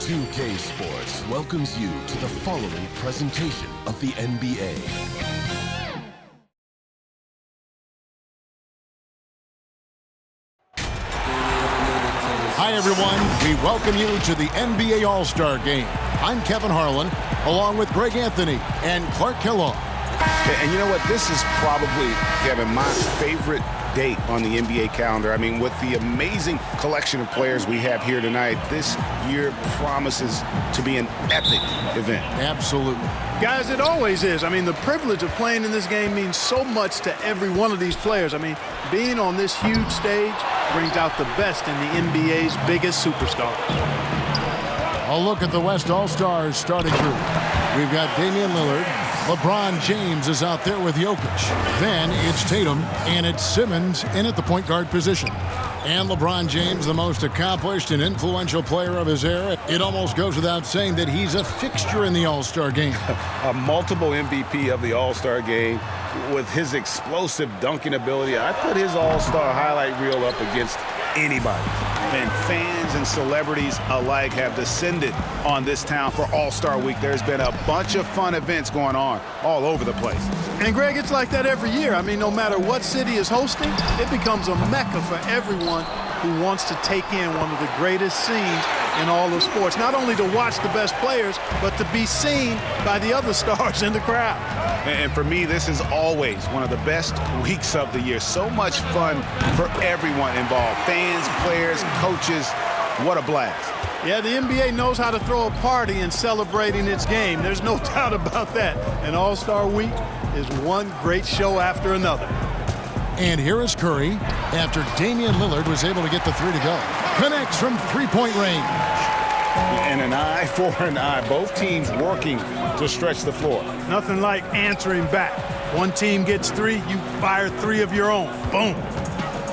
2K Sports welcomes you to the following presentation of the NBA. Hi, everyone. We welcome you to the NBA All-Star Game. I'm Kevin Harlan, along with Greg Anthony and Clark Kellogg. And you know what? This is probably, Kevin, my favorite date on the NBA calendar. I mean, with the amazing collection of players we have here tonight, this year promises to be an epic event. Absolutely. Guys, it always is. I mean, the privilege of playing in this game means so much to every one of these players. I mean, being on this huge stage brings out the best in the NBA's biggest superstars. A look at the West All-Stars starting group. We've got Damian Lillard. LeBron James is out there with Jokic. Then it's Tatum and it's Simmons in at the point guard position. And LeBron James, the most accomplished and influential player of his era. It almost goes without saying that he's a fixture in the All-Star game. A multiple MVP of the All-Star game with his explosive dunking ability. I put his All-Star highlight reel up against anybody. And fans and celebrities alike have descended on this town for All-Star Week. There's been a bunch of fun events going on all over the place. And, Greg, it's like that every year. I mean, no matter what city is hosting, it becomes a mecca for everyone who wants to take in one of the greatest scenes in all of sports. Not only to watch the best players, but to be seen by the other stars in the crowd. And for me, this is always one of the best weeks of the year. So much fun for everyone involved. Fans, players, coaches. What a blast. Yeah, the NBA knows how to throw a party in celebrating its game. There's no doubt about that. And All-Star Week is one great show after another. And here is Curry after Damian Lillard was able to get the three to go. Connects from three-point range. And an eye for an eye. Both teams working to stretch the floor. Nothing like answering back. One team gets three, you fire three of your own. Boom.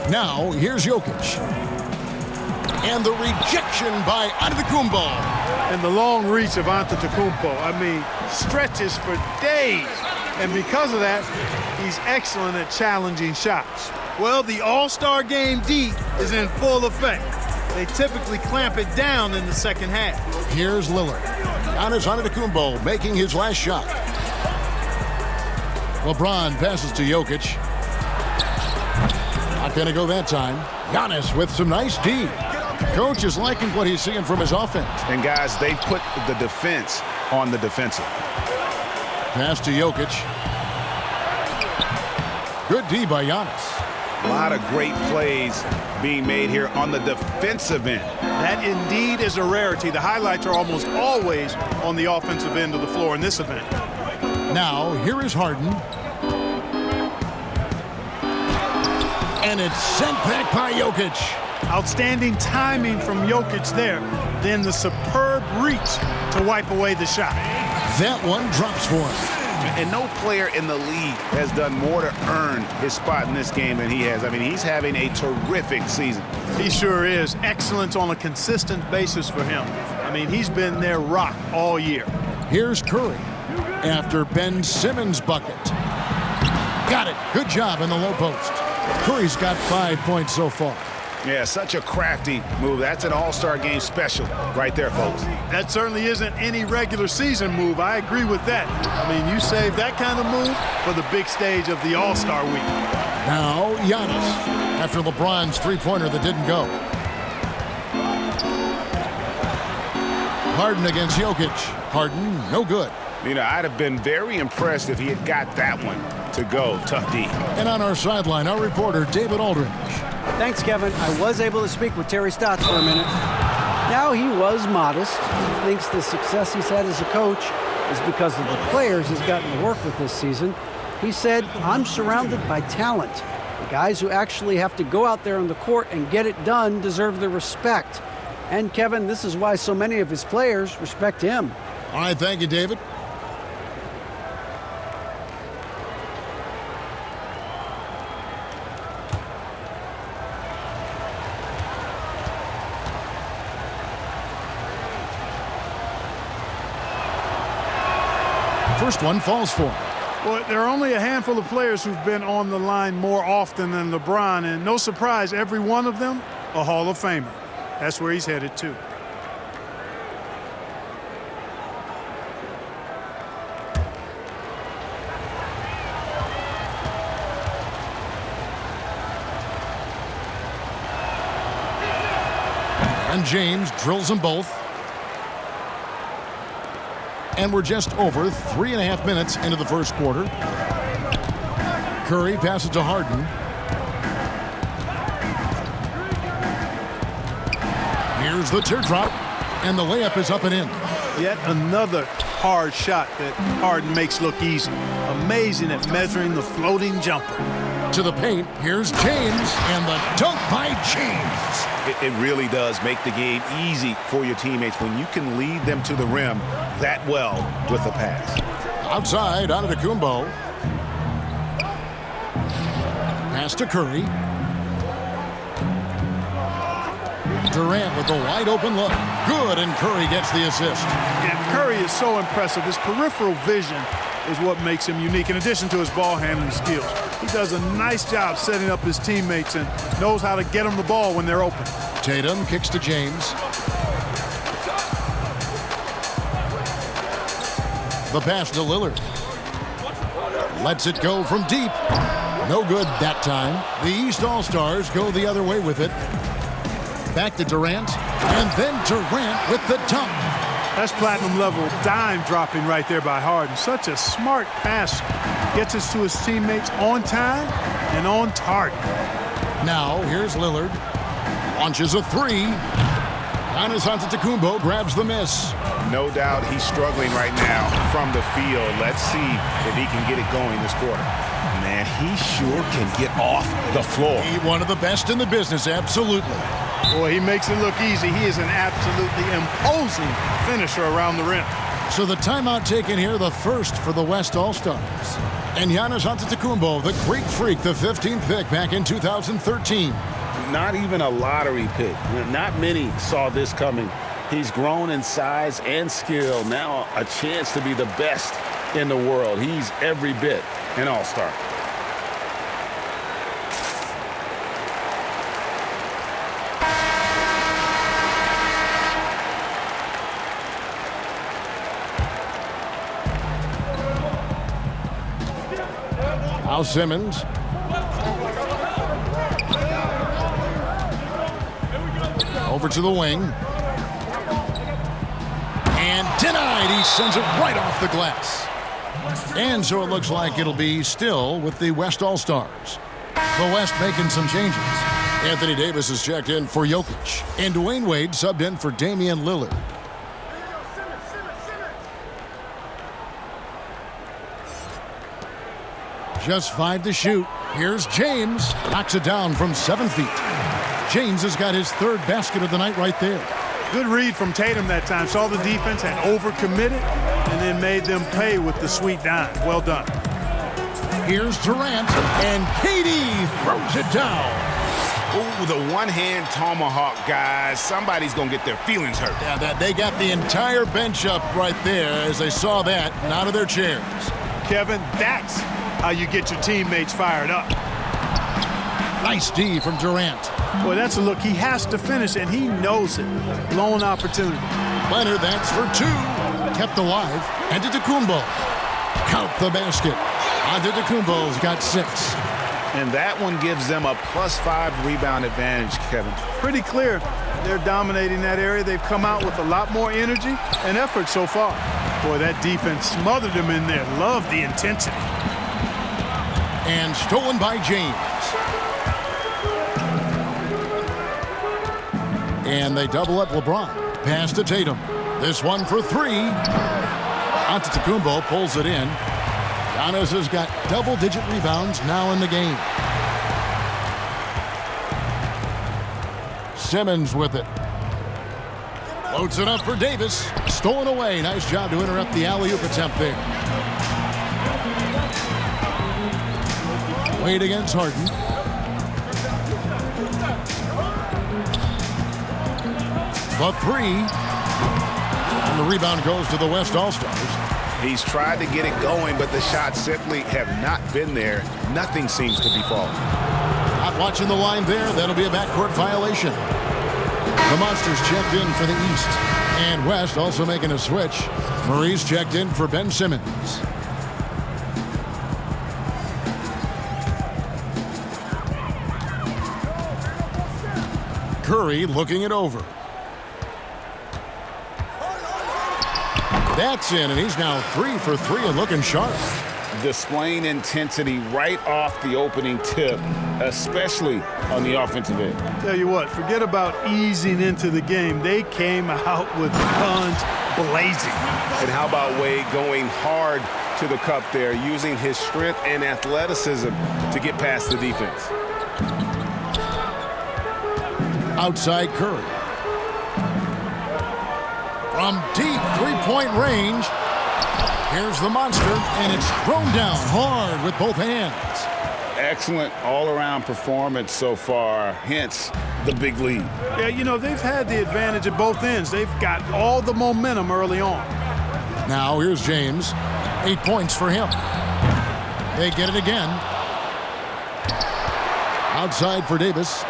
Now, here's Jokic. And the rejection by Antetokounmpo. And the long reach of Antetokounmpo. I mean, stretches for days. And because of that, he's excellent at challenging shots. Well, the All-Star Game D is in full effect. They typically clamp it down in the second half. Here's Lillard. Giannis Antetokounmpo making his last shot. LeBron passes to Jokic. Not going to go that time. Giannis with some nice D. Coach is liking what he's seeing from his offense. And, guys, they put the defense on the defensive. Pass to Jokic. Good D by Giannis. A lot of great plays being made here on the defensive end. That indeed is a rarity. The highlights are almost always on the offensive end of the floor in this event. Now, here is Harden. And it's sent back by Jokic. Outstanding timing from Jokic there. Then the superb reach to wipe away the shot. That one drops for him. And no player in the league has done more to earn his spot in this game than he has. I mean, he's having a terrific season. He sure is. Excellence on a consistent basis for him. I mean, he's been their rock all year. Here's Curry after Ben Simmons' bucket. Got it. Good job in the low post. Curry's got 5 points so far. Yeah, such a crafty move. That's an All-Star Game special right there, folks. That certainly isn't any regular season move. I agree with that. I mean, you save that kind of move for the big stage of the All-Star Week. Now, Giannis after LeBron's three-pointer that didn't go. Harden against Jokic. Harden, no good. You know, I'd have been very impressed if he had got that one to go. Tough D. And on our sideline, our reporter, David Aldridge. Thanks, Kevin. I was able to speak with Terry Stotts for a minute. Now, he was modest. He thinks the success he's had as a coach is because of the players he's gotten to work with this season. He said, I'm surrounded by talent. The guys who actually have to go out there on the court and get it done deserve the respect. And, Kevin, this is why so many of his players respect him. All right, thank you, David. First one falls for him. Well, there are only a handful of players who've been on the line more often than LeBron, and no surprise, every one of them a Hall of Famer. That's where he's headed to. And James drills them both. And we're just over 3.5 minutes into the first quarter. Curry passes to Harden. Here's the teardrop. And the layup is up and in. Yet another hard shot that Harden makes look easy. Amazing at measuring the floating jumper. To the paint, here's James, and the dunk by James. It really does make the game easy for your teammates when you can lead them to the rim that well with a pass. Outside, Antetokounmpo. Pass to Curry. Durant with a wide open look. Good, and Curry gets the assist. Yeah, Curry is so impressive. His peripheral vision is what makes him unique, in addition to his ball handling skills. He does a nice job setting up his teammates and knows how to get them the ball when they're open. Tatum kicks to James. The pass to Lillard. Lets it go from deep. No good that time. The East All-Stars go the other way with it. Back to Durant, and then Durant with the dunk. That's platinum level dime dropping right there by Harden. Such a smart pass. Gets us to his teammates on time and on target. Now, here's Lillard. Launches a three. Giannis Antetokounmpo grabs the miss. No doubt he's struggling right now from the field. Let's see if he can get it going this quarter. Man, he sure can get off the floor. He's one of the best in the business, absolutely. Boy, he makes it look easy. He is an absolutely imposing finisher around the rim. So the timeout taken here, the first for the West All-Stars. And Giannis Antetokounmpo, the great freak, the 15th pick back in 2013. Not even a lottery pick. Not many saw this coming. He's grown in size and skill. Now a chance to be the best in the world. He's every bit an all-star. Now Simmons. Over to the wing. And denied. He sends it right off the glass. And so it looks like it'll be still with the West All-Stars. The West making some changes. Anthony Davis is checked in for Jokic. And Dwayne Wade subbed in for Damian Lillard. Just 5 to shoot. Here's James. Knocks it down from 7 feet. James has got his third basket of the night right there. Good read from Tatum that time. Saw the defense, had overcommitted, and then made them pay with the sweet dime. Well done. Here's Durant, and KD throws it down. Ooh, the one-hand tomahawk, guys. Somebody's going to get their feelings hurt. Yeah, they got the entire bench up right there as they saw that and out of their chairs. Kevin, that's how you get your teammates fired up. Nice D from Durant. Boy, that's a look he has to finish, and he knows it. Blown opportunity. Leonard, that's for 2. Kept alive. Antetokounmpo. Count the basket. Antetokounmpo's got 6. And that one gives them a +5 rebound advantage, Kevin. Pretty clear. They're dominating that area. They've come out with a lot more energy and effort so far. Boy, that defense smothered them in there. Love the intensity. And stolen by James. And they double up LeBron. Pass to Tatum. This one for 3. Antetokounmpo pulls it in. Giannis has got double-digit rebounds now in the game. Simmons with it. Loads it up for Davis. Stolen away. Nice job to interrupt the alley-oop attempt there. Wade against Harden. The 3. And the rebound goes to the West All-Stars. He's tried to get it going, but the shots simply have not been there. Nothing seems to be falling. Not watching the line there. That'll be a backcourt violation. The Monsters checked in for the East. And West also making a switch. Maurice checked in for Ben Simmons. Curry looking it over. That's in, and he's now 3 for 3 and looking sharp. Displaying intensity right off the opening tip, especially on the offensive end. Tell you what, forget about easing into the game. They came out with guns blazing. And how about Wade going hard to the cup there, using his strength and athleticism to get past the defense. Outside Curry. From deep three-point range, here's the monster, and it's thrown down hard with both hands. Excellent all-around performance so far, hence the big lead. Yeah, you know, they've had the advantage at both ends. They've got all the momentum early on. Now here's James. 8 points for him. They get it again. Outside for Davis.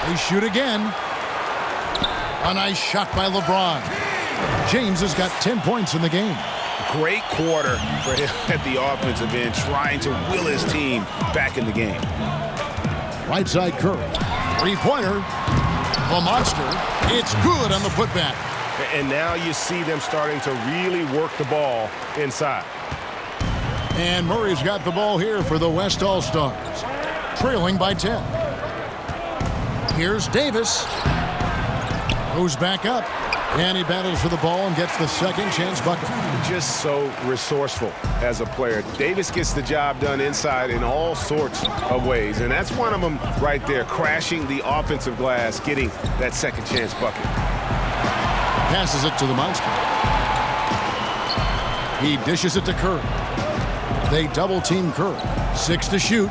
They shoot again. A nice shot by LeBron. James has got 10 points in the game. Great quarter for him at the offensive end, trying to will his team back in the game. Right side Curry. Three-pointer. The monster. It's good on the putback. And now you see them starting to really work the ball inside. And Murray's got the ball here for the West All-Stars. Trailing by 10. Here's Davis. Goes back up. And he battles for the ball and gets the second chance bucket. Just so resourceful as a player. Davis gets the job done inside in all sorts of ways. And that's one of them right there, crashing the offensive glass, getting that second chance bucket. Passes it to the monster. He dishes it to Curry. They double-team Curry. 6 to shoot.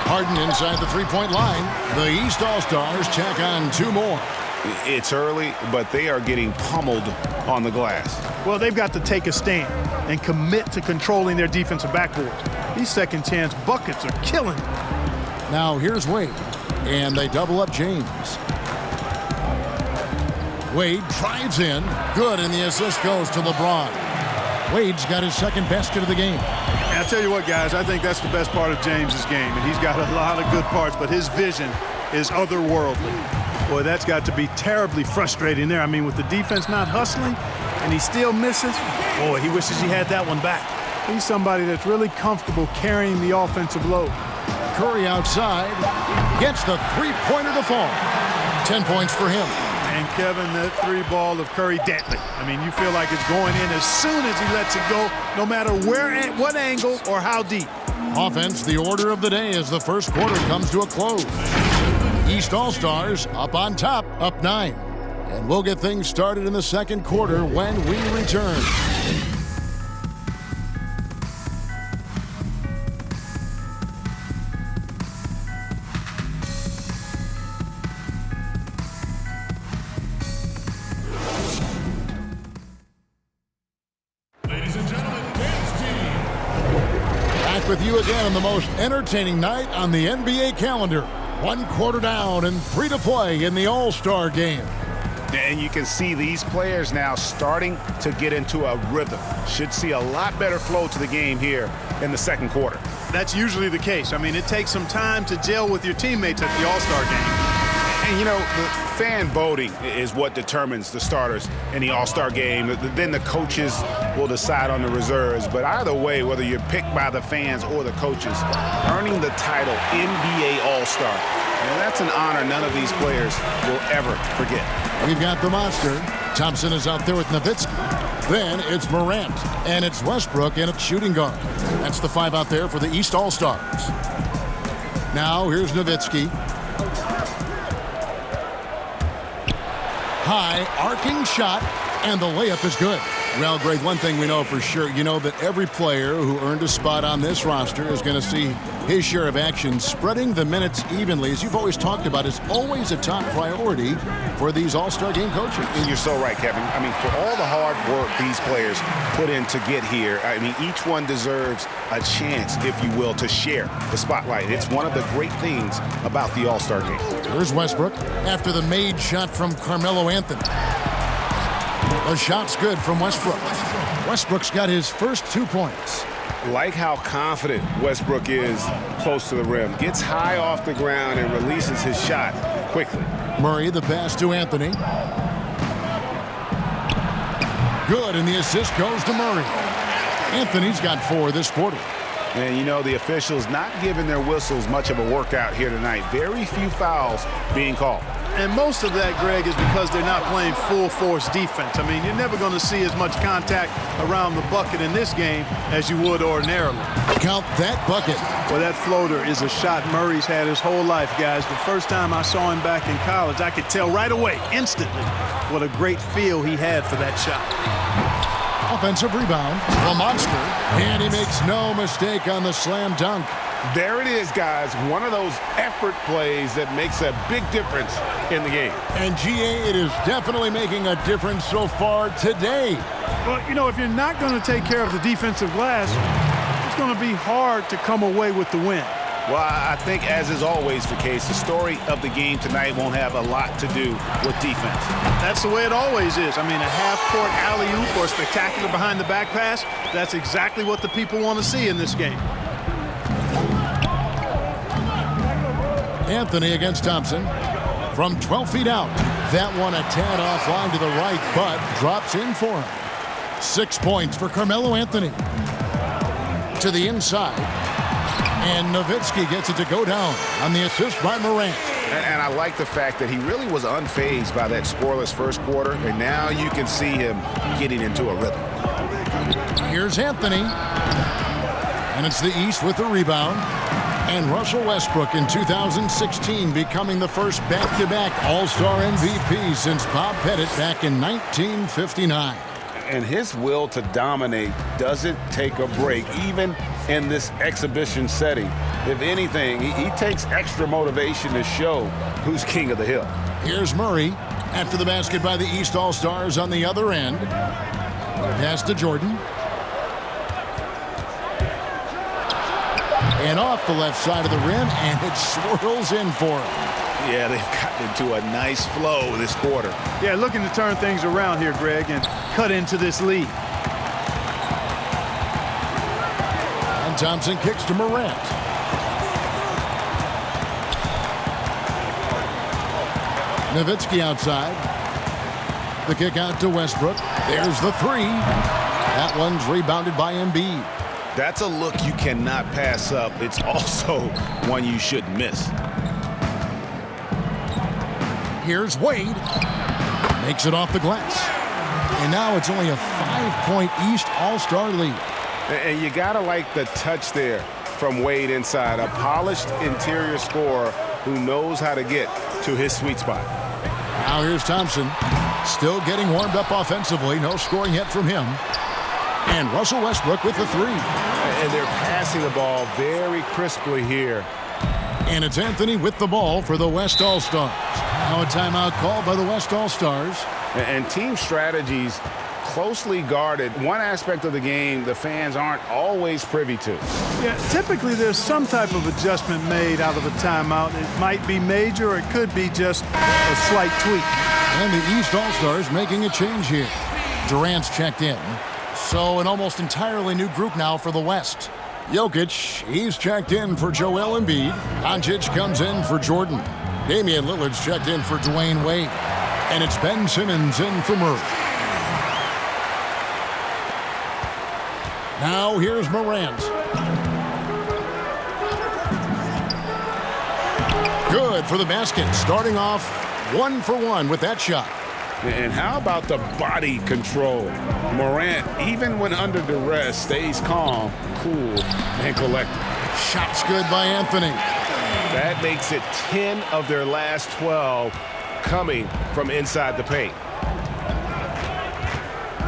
Harden inside the three-point line. The East All-Stars tack on 2 more. It's early, but they are getting pummeled on the glass. Well, they've got to take a stand and commit to controlling their defensive backboard. These second chance buckets are killing them. Now here's Wade, and they double up James. Wade drives in. Good, and the assist goes to LeBron. Wade's got his second basket of the game. And I'll tell you what, guys, I think that's the best part of James's game. And he's got a lot of good parts, but his vision is otherworldly. Boy, that's got to be terribly frustrating there. I mean, with the defense not hustling and he still misses, boy, he wishes he had that one back. He's somebody that's really comfortable carrying the offensive load. Curry outside. Gets the three-pointer to fall. 10 points for him. And Kevin, that three ball of Curry deadly. I mean, you feel like it's going in as soon as he lets it go, no matter where, at what angle, or how deep. Offense, the order of the day as the first quarter comes to a close. East All-Stars up on top, up 9. And we'll get things started in the second quarter when we return. With you again on the most entertaining night on the NBA calendar. 1 quarter down and 3 to play in the All-Star game. And you can see these players now starting to get into a rhythm. Should see a lot better flow to the game here in the second quarter. That's usually the case. I mean, it takes some time to gel with your teammates at the All-Star game. And, you know, the fan voting is what determines the starters in the All-Star game. Then the coaches will decide on the reserves. But either way, whether you're picked by the fans or the coaches, earning the title NBA All-Star, and that's an honor none of these players will ever forget. We've got the monster. Thompson is out there with Nowitzki. Then it's Morant, and it's Westbrook, and it's shooting guard. That's the 5 out there for the East All-Stars. Now here's Nowitzki. High arcing shot, and the layup is good. Well, Greg, one thing we know for sure, you know that every player who earned a spot on this roster is going to see his share of action. Spreading the minutes evenly, as you've always talked about, is always a top priority for these All-Star game coaches. And you're so right, Kevin. I mean, for all the hard work these players put in to get here, I mean, each one deserves a chance, if you will, to share the spotlight. It's one of the great things about the All-Star game. Here's Westbrook after the made shot from Carmelo Anthony. The shot's good from Westbrook. Westbrook's got his first 2 points. Like how confident Westbrook is close to the rim. Gets high off the ground and releases his shot quickly. Murray, the pass to Anthony. Good, and the assist goes to Murray. Anthony's got 4 this quarter. And, you know, the officials not giving their whistles much of a workout here tonight. Very few fouls being called. And most of that, Greg, is because they're not playing full-force defense. I mean, you're never going to see as much contact around the bucket in this game as you would ordinarily. Count that bucket. Well, that floater is a shot Murray's had his whole life, guys. The first time I saw him back in college, I could tell right away, instantly, what a great feel he had for that shot. Offensive rebound, the monster, and he makes no mistake on the slam dunk. There it is, guys. One of those effort plays that makes a big difference in the game. And GA, it is definitely making a difference so far today. Well, you know, if you're not going to take care of the defensive glass, it's going to be hard to come away with the win. Well, I think, as is always the case, the story of the game tonight won't have a lot to do with defense. That's the way it always is. I mean, a half-court alley-oop or a spectacular behind-the-back pass, that's exactly what the people want to see in this game. Anthony against Thompson from 12 feet out. That one a tad offline to the right, but drops in for him. 6 points for Carmelo Anthony. To the inside. And Nowitzki gets it to go down on the assist by Morant. And I like the fact that he really was unfazed by that scoreless first quarter, and now you can see him getting into a rhythm. Here's Anthony. And it's the East with the rebound. And Russell Westbrook in 2016 becoming the first back-to-back All-Star MVP since Bob Pettit back in 1959. And his will to dominate doesn't take a break, even in this exhibition setting. If anything, he takes extra motivation to show who's king of the hill. Here's Murray after the basket by the East All-Stars on the other end. Pass to Jordan. And off the left side of the rim, and it swirls in for him. Yeah, they've gotten into a nice flow this quarter. Yeah, looking to turn things around here, Greg, and cut into this lead. And Thompson kicks to Morant. Nowitzki outside. The kick out to Westbrook. There's the 3. That one's rebounded by Embiid. That's a look you cannot pass up. It's also one you shouldn't miss. Here's Wade. Makes it off the glass. And now it's only a 5-point East All-Star lead. And you got to like the touch there from Wade inside. A polished interior scorer who knows how to get to his sweet spot. Now here's Thompson. Still getting warmed up offensively. No scoring yet from him. And Russell Westbrook with the 3. And they're passing the ball very crisply here. And it's Anthony with the ball for the West All-Stars. Now a timeout called by the West All-Stars. And team strategies closely guarded. One aspect of the game the fans aren't always privy to. Yeah, typically there's some type of adjustment made out of a timeout. It might be major or it could be just a slight tweak. And the East All-Stars making a change here. Durant's checked in. So an almost entirely new group now for the West. Jokic, he's checked in for Joel Embiid. Doncic comes in for Jordan. Damian Lillard's checked in for Dwayne Wade. And it's Ben Simmons in for Murray. Now here's Morant. Good for the basket. Starting off 1 for 1 with that shot. And how about the body control? Morant, even when under duress, stays calm, cool, and collected. Shot's good by Anthony. That makes it 10 of their last 12 coming from inside the paint.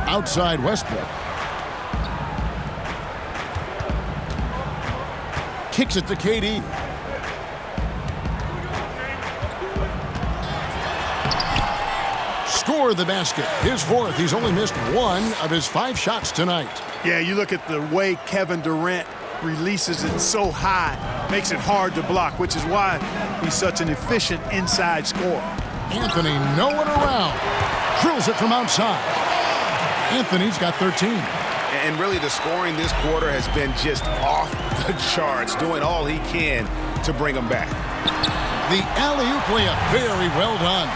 Outside Westbrook. Kicks it to KD. Score the basket. His 4th. He's only missed 1 of his 5 shots tonight. Yeah, you look at the way Kevin Durant releases it so high, makes it hard to block, which is why he's such an efficient inside scorer. Anthony nowhere around. Drills it from outside. Anthony's got 13. And really the scoring this quarter has been just off the charts, doing all he can to bring them back. The alley-oop layup, very well done.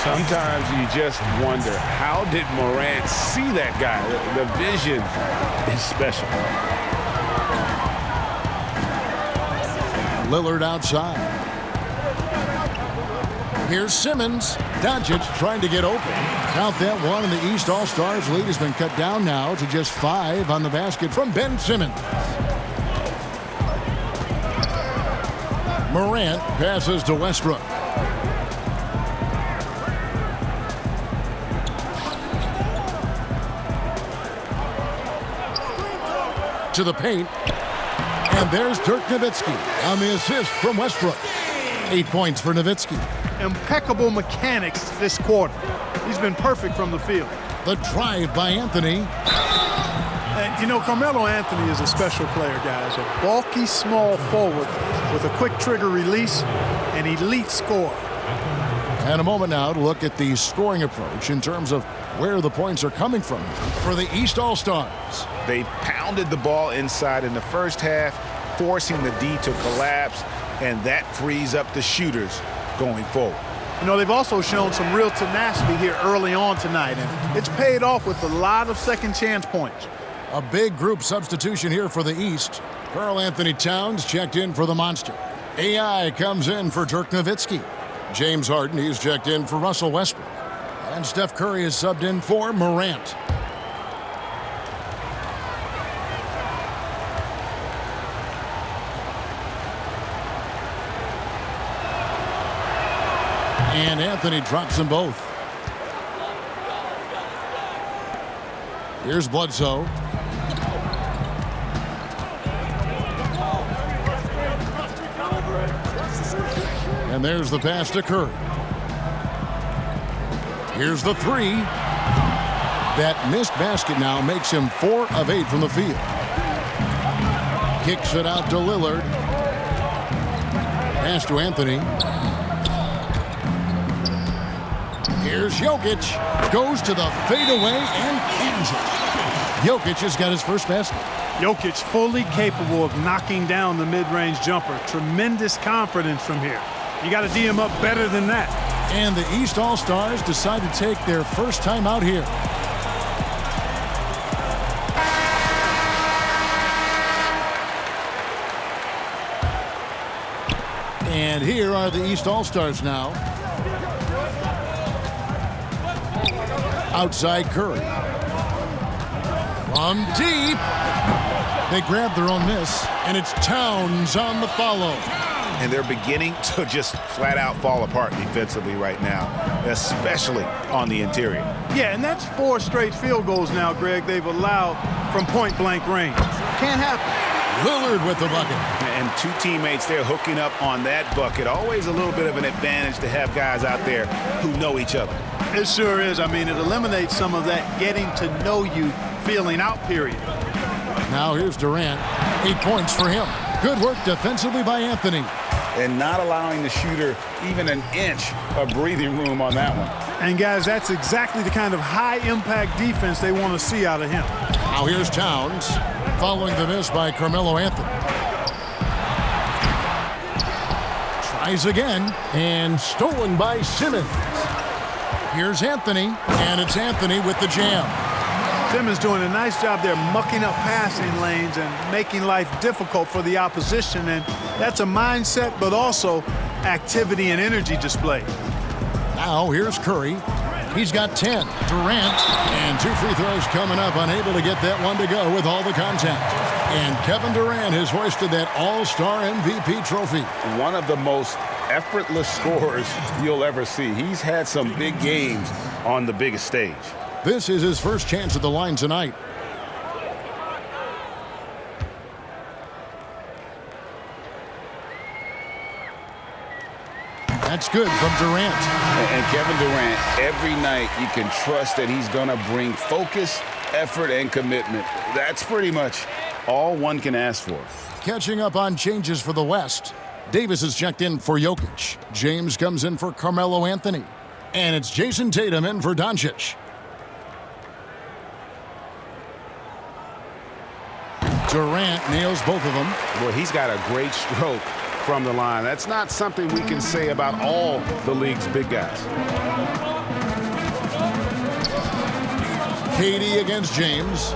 Sometimes you just wonder, how did Morant see that guy? The vision is special. Lillard outside. Here's Simmons. Doncic trying to get open. Count that one, and the East All-Stars lead has been cut down now to just 5 on the basket from Ben Simmons. Morant passes to Westbrook. To the paint. And there's Dirk Nowitzki on the assist from Westbrook. 8 points for Nowitzki. Impeccable mechanics this quarter. He's been perfect from the field. The drive by Anthony. And, you know, Carmelo Anthony is a special player, guys. A bulky, small forward with a quick trigger release, an elite scorer. And a moment now to look at the scoring approach in terms of where the points are coming from for the East All-Stars. They pounded the ball inside in the first half, forcing the D to collapse, and that frees up the shooters going forward. You know, they've also shown some real tenacity here early on tonight, and it's paid off with a lot of second chance points. A big group substitution here for the East. Karl Anthony Towns checked in for the Monster. AI comes in for Dirk Nowitzki. James Harden, he's checked in for Russell Westbrook. And Steph Curry is subbed in for Morant. And Anthony drops them both. Here's Bledsoe. And there's the pass to Curry. Here's the 3. That missed basket now makes him 4 of 8 from the field. Kicks it out to Lillard. Pass to Anthony. Here's Jokic. Goes to the fadeaway and cans it. Jokic has got his first basket. Jokic fully capable of knocking down the mid-range jumper. Tremendous confidence from here. You got to D him up better than that. And the East All-Stars decide to take their first time out here. And here are the East All-Stars now. Outside Curry. From deep. They grab their own miss, and it's Towns on the follow. And they're beginning to just flat out fall apart defensively right now, especially on the interior. Yeah, and that's 4 straight field goals now, Greg, they've allowed from point-blank range. Can't happen. Lillard with the bucket. And 2 teammates there hooking up on that bucket. Always a little bit of an advantage to have guys out there who know each other. It sure is. I mean, it eliminates some of that getting to know you feeling out period. Now here's Durant. 8 points for him. Good work defensively by Anthony. And not allowing the shooter even an inch of breathing room on that one. And, guys, that's exactly the kind of high-impact defense they want to see out of him. Now here's Towns, following the miss by Carmelo Anthony. Tries again, and stolen by Simmons. Here's Anthony, and it's Anthony with the jam. Simmons doing a nice job there mucking up passing lanes and making life difficult for the opposition, and that's a mindset but also activity and energy display. Now here's Curry. He's got 10. Durant, and 2 free throws coming up, unable to get that one to go with all the contact. And Kevin Durant has hoisted that All-Star MVP trophy. One of the most effortless scorers you'll ever see. He's had some big games on the biggest stage. This is his first chance at the line tonight. That's good from Durant. And Kevin Durant, every night you can trust that he's going to bring focus, effort, and commitment. That's pretty much all one can ask for. Catching up on changes for the West. Davis is checked in for Jokic. James comes in for Carmelo Anthony. And it's Jason Tatum in for Doncic. Durant nails both of them. Boy, he's got a great stroke from the line. That's not something we can say about all the league's big guys. KD against James.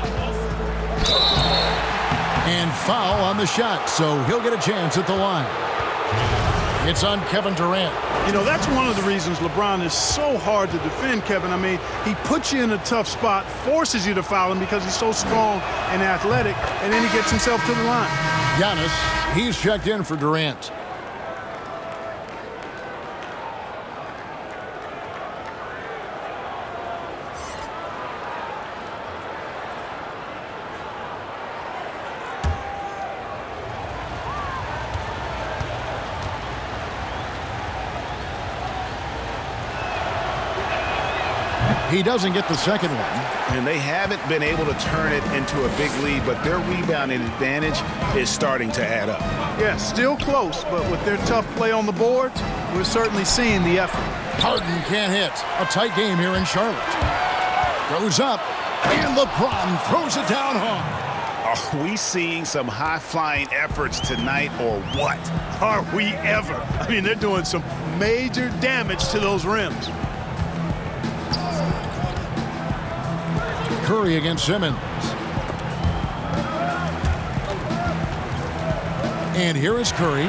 And foul on the shot, so he'll get a chance at the line. It's on Kevin Durant. You know, that's one of the reasons LeBron is so hard to defend, Kevin. I mean, he puts you in a tough spot, forces you to foul him because he's so strong and athletic, and then he gets himself to the line. Giannis, he's checked in for Durant. He doesn't get the second one. And they haven't been able to turn it into a big lead, but their rebounding advantage is starting to add up. Yeah, still close, but with their tough play on the boards, we're certainly seeing the effort. Harden can't hit. A tight game here in Charlotte. Goes up, and LeBron throws it down hard. Are we seeing some high-flying efforts tonight or what? Are we ever? I mean, they're doing some major damage to those rims. Curry against Simmons. And here is Curry.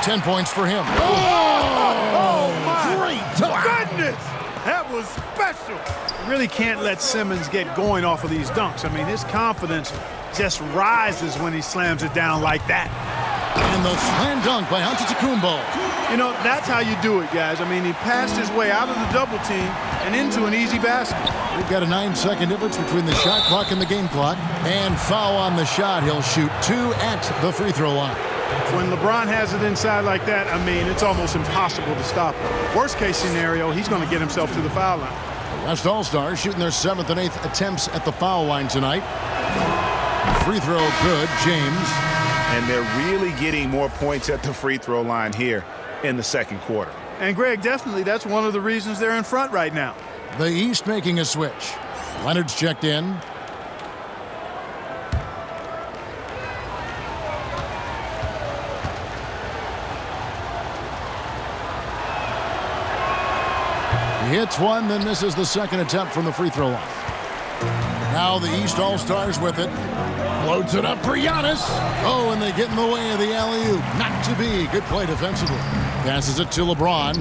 10 points for him. Oh my great! goodness! That was special. Really can't let Simmons get going off of these dunks. I mean, his confidence just rises when he slams it down like that. And the slam dunk by Antetokounmpo. You know, that's how you do it, guys. I mean, he passed his way out of the double team and into an easy basket. We've got a 9-second difference between the shot clock and the game clock. And foul on the shot. He'll shoot 2 at the free throw line. When LeBron has it inside like that, I mean, it's almost impossible to stop him. Worst case scenario, he's going to get himself to the foul line. The West All-Stars shooting their 7th and 8th attempts at the foul line tonight. Free throw good, James. And they're really getting more points at the free throw line here in the second quarter. And, Greg, definitely that's one of the reasons they're in front right now. The East making a switch. Leonard's checked in. He hits one, then misses the second attempt from the free throw line. Now the East All-Stars with it. Floats it up for Giannis. Oh, and they get in the way of the alley-oop. Not to be. Good play defensively. Passes it to LeBron.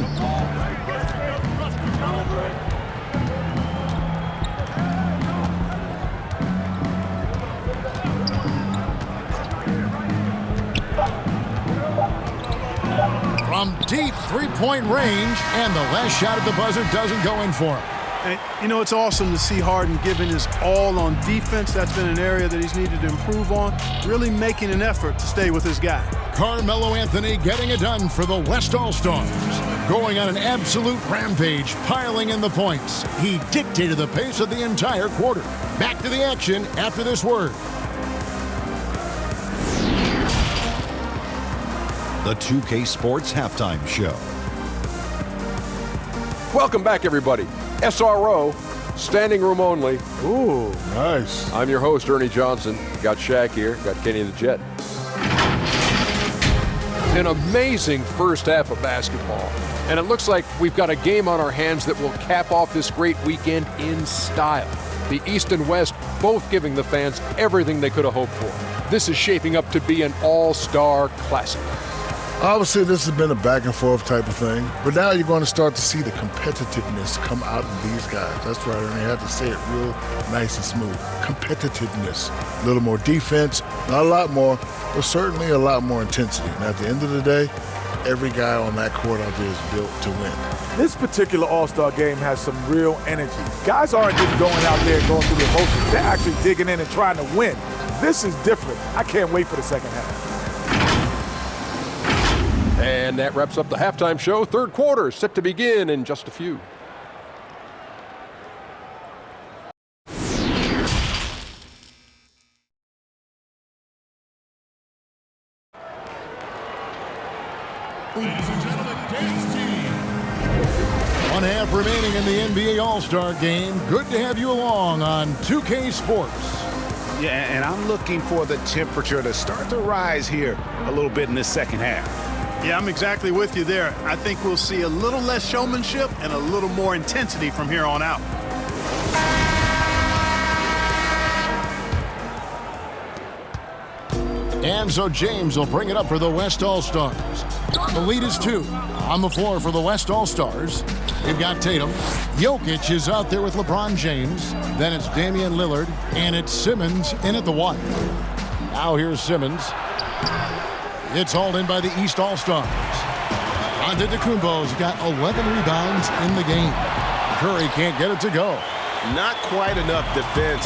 From deep three-point range, and the last shot at the buzzer doesn't go in for him. And, you know, it's awesome to see Harden giving his all on defense. That's been an area that he's needed to improve on, really making an effort to stay with his guy. Carmelo Anthony getting it done for the West All-Stars. Going on an absolute rampage, piling in the points. He dictated the pace of the entire quarter. Back to the action after this word. The 2K Sports Halftime Show. Welcome back, everybody. SRO, standing room only. Ooh, nice. I'm your host, Ernie Johnson. Got Shaq here, got Kenny the Jet. An amazing first half of basketball. And it looks like we've got a game on our hands that will cap off this great weekend in style. The East and West both giving the fans everything they could have hoped for. This is shaping up to be an all-star classic. Obviously, this has been a back-and-forth type of thing, but now you're going to start to see the competitiveness come out of these guys. That's right, and they have to say it real nice and smooth. Competitiveness. A little more defense, not a lot more, but certainly a lot more intensity. And at the end of the day, every guy on that court out there is built to win. This particular All-Star game has some real energy. Guys aren't just going out there and going through the emotions. They're actually digging in and trying to win. This is different. I can't wait for the second half. And that wraps up the halftime show. Third quarter set to begin in just a few. Ladies and gentlemen, dance team. 1 half remaining in the NBA All-Star game. Good to have you along on 2K Sports. Yeah, and I'm looking for the temperature to start to rise here a little bit in this second half. Yeah, I'm exactly with you there. I think we'll see a little less showmanship and a little more intensity from here on out. And so James will bring it up for the West All-Stars. The lead is 2. On the floor for the West All-Stars, we've got Tatum. Jokic is out there with LeBron James. Then it's Damian Lillard, and it's Simmons in at the 1. Now here's Simmons. It's hauled in by the East All-Stars. Antetokounmpo's got 11 rebounds in the game. Curry can't get it to go. Not quite enough defense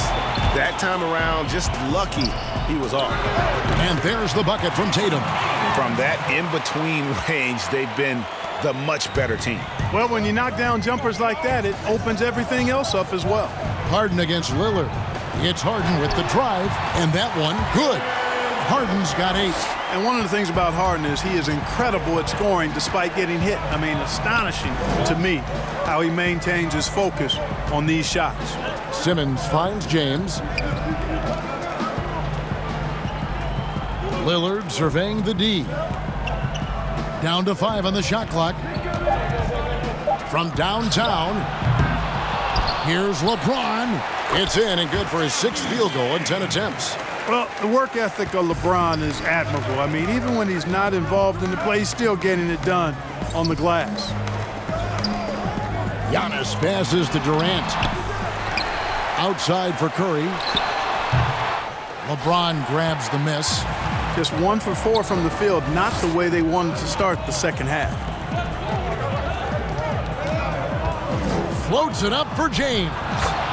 that time around. Just lucky he was off. And there's the bucket from Tatum. From that in-between range, they've been the much better team. Well, when you knock down jumpers like that, it opens everything else up as well. Harden against Lillard. It's Harden with the drive, and that one, good. Harden's got 8. And one of the things about Harden is he is incredible at scoring despite getting hit. I mean, astonishing to me how he maintains his focus on these shots. Simmons finds James. Lillard surveying the D. Down to 5 on the shot clock. From downtown, here's LeBron. It's in and good for his 6th field goal in 10 attempts. Well, the work ethic of LeBron is admirable. I mean, even when he's not involved in the play, he's still getting it done on the glass. Giannis passes to Durant. Outside for Curry. LeBron grabs the miss. Just 1 for 4 from the field, not the way they wanted to start the second half. Floats it up for James.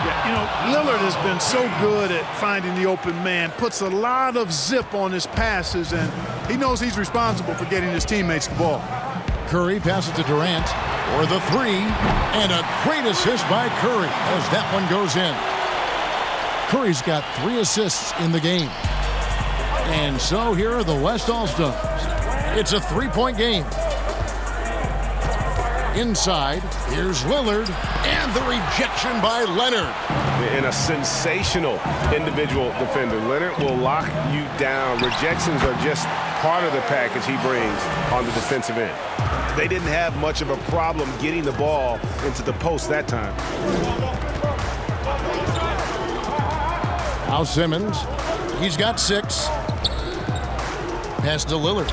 Yeah, you know, Lillard has been so good at finding the open man, puts a lot of zip on his passes, and he knows he's responsible for getting his teammates the ball. Curry passes to Durant for the 3, and a great assist by Curry as that one goes in. Curry's got 3 assists in the game. And so here are the West All-Stars. It's a 3-point game. Inside, here's Lillard, and the rejection by Leonard. And a sensational individual defender. Leonard will lock you down. Rejections are just part of the package he brings on the defensive end. They didn't have much of a problem getting the ball into the post that time. Now Simmons, he's got 6. Pass to Lillard.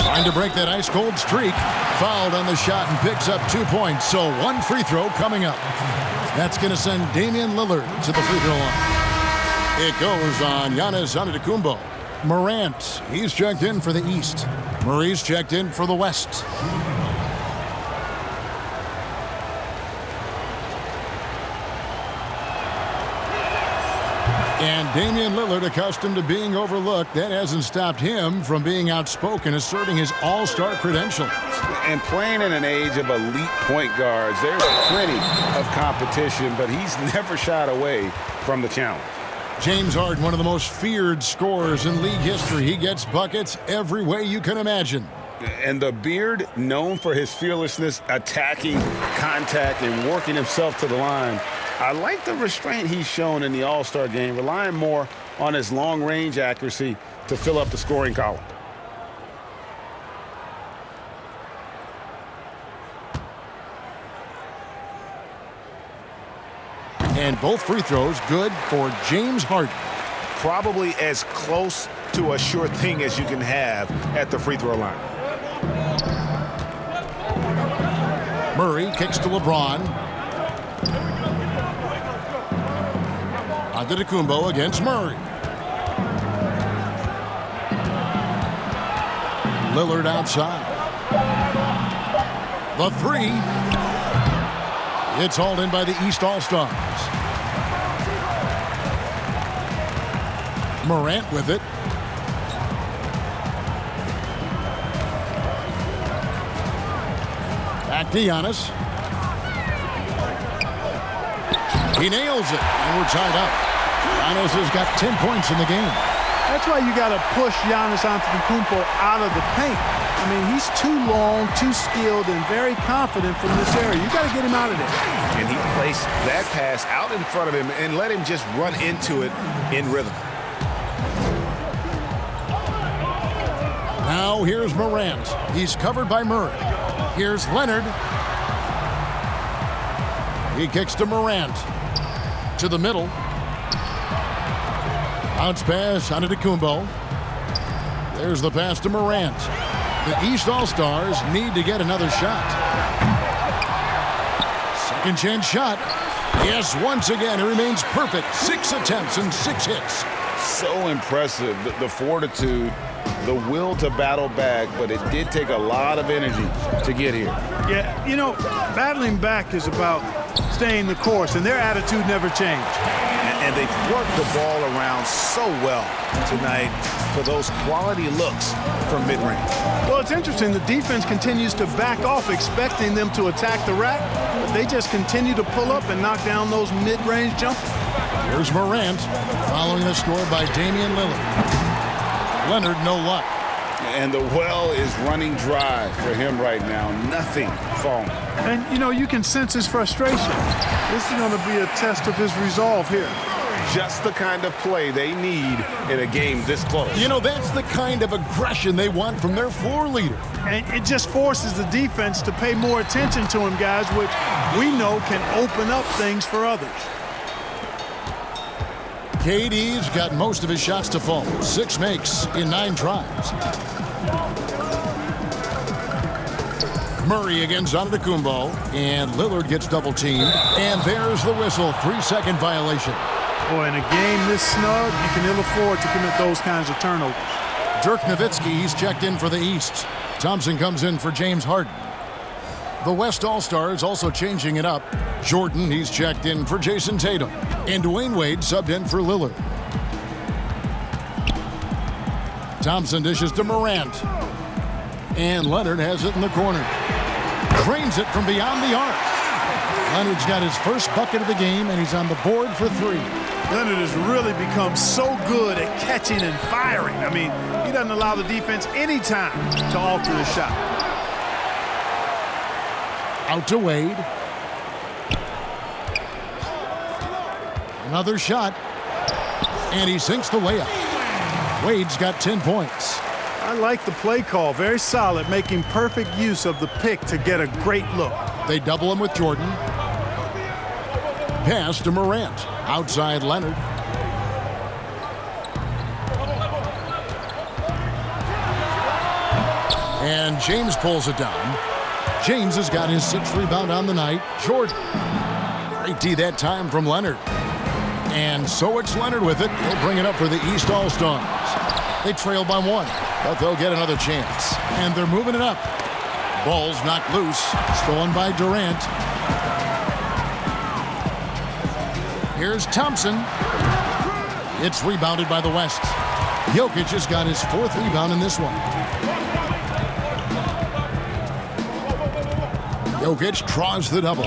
Trying to break that ice-cold streak. Fouled on the shot and picks up 2 points. So 1 free throw coming up. That's going to send Damian Lillard to the free throw line. It goes on Giannis Antetokounmpo. Morant, he's checked in for the East. Murray's checked in for the West. And Damian Lillard, accustomed to being overlooked, that hasn't stopped him from being outspoken, asserting his all-star credentials. And playing in an age of elite point guards, there's plenty of competition, but he's never shied away from the challenge. James Harden, one of the most feared scorers in league history. He gets buckets every way you can imagine. And the beard, known for his fearlessness, attacking, contact, and working himself to the line. I like the restraint he's shown in the All-Star game, relying more on his long-range accuracy to fill up the scoring column. And both free throws good for James Harden. Probably as close to a sure thing as you can have at the free throw line. Murray kicks to LeBron. Antetokounmpo against Murray. Lillard outside. The 3. It's hauled in by the East All-Stars. Morant with it. Back to Giannis. He nails it, and we're tied up. Giannis has got 10 points in the game. That's why you got to push Giannis Antetokounmpo out of the paint. I mean, he's too long, too skilled, and very confident from this area. You got to get him out of there. And he placed that pass out in front of him and let him just run into it in rhythm. Now here's Morant. He's covered by Murray. Here's Leonard. He kicks to Morant. To the middle. Bounce pass, Antetokounmpo. There's the pass to Morant. The East All-Stars need to get another shot. Second chance shot. Yes, once again, it remains perfect. 6 attempts and 6 hits. So impressive, the fortitude, the will to battle back, but it did take a lot of energy to get here. Yeah, you know, battling back is about staying the course, and their attitude never changed. And they've worked the ball around so well tonight for those quality looks from mid-range. Well, it's interesting. The defense continues to back off, expecting them to attack the rack, but they just continue to pull up and knock down those mid-range jumpers. Here's Morant, following the score by Damian Lillard. Leonard, no luck. And the well is running dry for him right now. Nothing falling. And, you know, you can sense his frustration. This is going to be a test of his resolve here. Just the kind of play they need in a game this close. You know, that's the kind of aggression they want from their floor leader. And it just forces the defense to pay more attention to him, guys, which we know can open up things for others. KD's got most of his shots to fall. 6 makes in 9 tries. Murray against Antetokounmpo, and Lillard gets double-teamed. And there's the whistle, 3-second violation. Boy, in a game this snug, you can ill afford to commit those kinds of turnovers. Dirk Nowitzki, he's checked in for the East. Thompson comes in for James Harden. The West All-Stars also changing it up. Jordan, he's checked in for Jason Tatum. And Dwayne Wade subbed in for Lillard. Thompson dishes to Morant. And Leonard has it in the corner. Drains it from beyond the arc. Leonard's got his first bucket of the game, and he's on the board for 3. Leonard has really become so good at catching and firing. I mean, he doesn't allow the defense any time to alter his shot. Out to Wade. Another shot. And he sinks the layup. Wade's got 10 points. I like the play call. Very solid, making perfect use of the pick to get a great look. They double him with Jordan. Pass to Morant. Outside Leonard. And James pulls it down. James has got his 6th rebound on the night. Jordan. Great D that time from Leonard. And so it's Leonard with it. He'll bring it up for the East All-Stars. They trail by 1, but they'll get another chance. And they're moving it up. Ball's knocked loose. Stolen by Durant. Here's Thompson. It's rebounded by the West. Jokic has got his 4th rebound in this one. Jokic draws the double.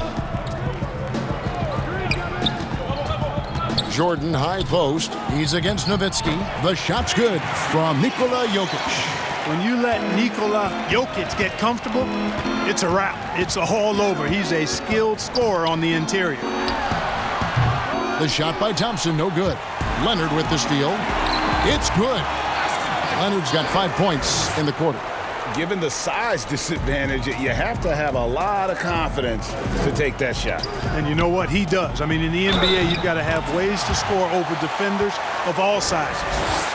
Jordan, high post. He's against Nowitzki. The shot's good from Nikola Jokic. When you let Nikola Jokic get comfortable, it's a wrap. It's all over. He's a skilled scorer on the interior. The shot by Thompson, no good. Leonard with the steal. It's good. Leonard's got 5 points in the quarter. Given the size disadvantage, you have to have a lot of confidence to take that shot. And you know what? He does. I mean, in the NBA, you've got to have ways to score over defenders of all sizes.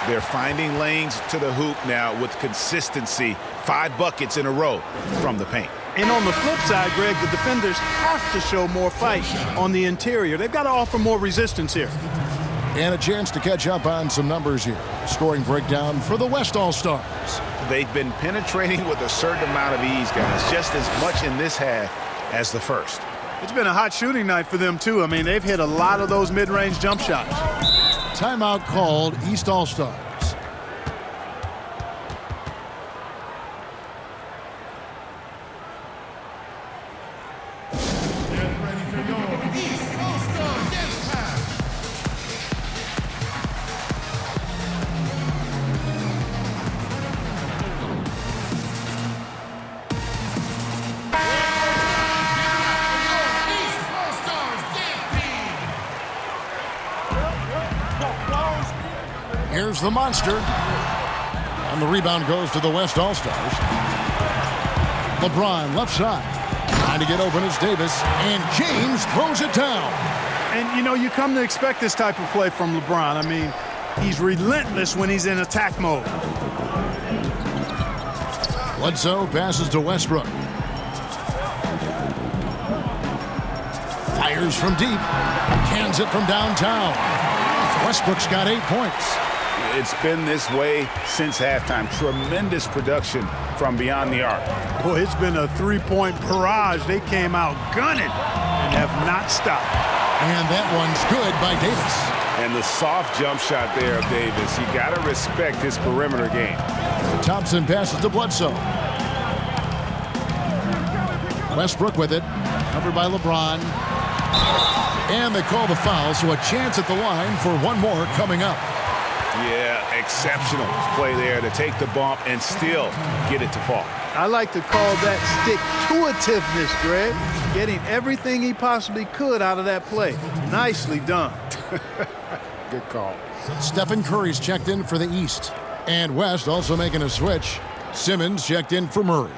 They're finding lanes to the hoop now with consistency. 5 buckets in a row from the paint. And on the flip side, Greg, the defenders have to show more fight on the interior. They've got to offer more resistance here. And a chance to catch up on some numbers here. Scoring breakdown for the West All-Stars. They've been penetrating with a certain amount of ease, guys, just as much in this half as the first. It's been a hot shooting night for them, too. I mean, they've hit a lot of those mid-range jump shots. Timeout called, East All-Stars. Here's the monster. And the rebound goes to the West All-Stars. LeBron left side. Trying to get open is Davis. And James throws it down. And, you know, you come to expect this type of play from LeBron. I mean, he's relentless when he's in attack mode. Bledsoe passes to Westbrook. Fires from deep. Cans it from downtown. Westbrook's got 8 points. It's been this way since halftime. Tremendous production from beyond the arc. Boy, it's been a three-point barrage. They came out gunning and have not stopped. And that one's good by Davis. And the soft jump shot there of Davis. You got to respect his perimeter game. Thompson passes to Bledsoe. Westbrook with it. Covered by LeBron. And they call the foul, so a chance at the line for one more coming up. Yeah, exceptional play there to take the bump and still get it to fall. I like to call that stick-to-itiveness, Greg. Getting everything he possibly could out of that play. Nicely done. Good call. Stephen Curry's checked in for the East. And West also making a switch. Simmons checked in for Murray.